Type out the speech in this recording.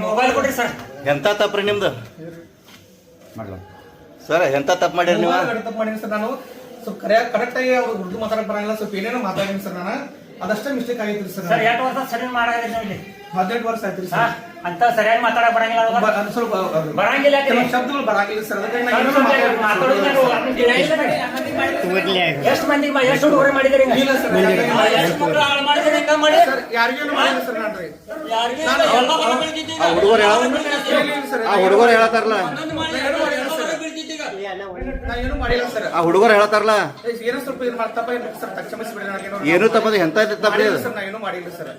Mobile ಕೊಡ್ರಿ sir. ಎಂತ ತಪ್ಪ್ರಿ ನಿಮ್ದು ಸರ್? ಎಂತ ತಪ್ಪು ಮಾಡಿರಿ ನೀವು? ತಪ್ಪು ಮಾಡೀನಿ ಸರ್. ನಾನು ಸ್ವಲ್ಪ ಕರೆಕ್ಟ್ ಆಗಿ ಅವ್ರು ಉರ್ದು ಮಾತಾಡಕ್ ಬರಂಗಿಲ್ಲ, ಸ್ವಲ್ಪ ಏನೇನೋ ಮಾತಾಡೀನಿ ಸರ್. ನಾನು ಅದಷ್ಟೇ ಮಿಸ್ಟೇಕ್ ಆಗೈತ್ರಿ ಸರ್. ಸರ್ 8 ವರ್ಷ ಸರಿ ಮಾಡಾಗಿಲ್ಲ ಇಲ್ಲಿ. 18 ವರ್ಷ ಆಯ್ತ್ರಿ ಸರ್. ಅಂತ ಸರಿಯಾಗಿ ಮಾತಾಡಕ್ ಬರಂಗಿಲ್ಲ, ಸ್ವಲ್ಪ ಬರಂಗಿಲ್ಲ, ಕೆಲವು ಶಬ್ದಗಳು ಬರಂಗಿಲ್ಲ ಸರ್. ಅದಕ್ಕೆ ಎಷ್ಟು ಮಂದಿ ಎಷ್ಟು ಹುಡುಗರು ಮಾಡಿದ್ರಿ? ಹುಡುಗರು ಹೇಳತ್ತಾರಲ್ಲ, ಏನು ಮಾಡಿಲ್ಲ ಸರ್. ಆ ಹುಡುಗರು ಹೇಳತ್ತಾರಲ್ಲ ಏನೋ ಸ್ವಲ್ಪ ತಪ್ಪ ಸರ್. ಕ್ಷಮಿಸಿಬಿಡಿ. ಏನು ತಪ್ಪದು? ಎಂತ ತಪ್ಪ ಸರ್? ನಾ ಏನು ಮಾಡಿಲ್ಲ ಸರ್.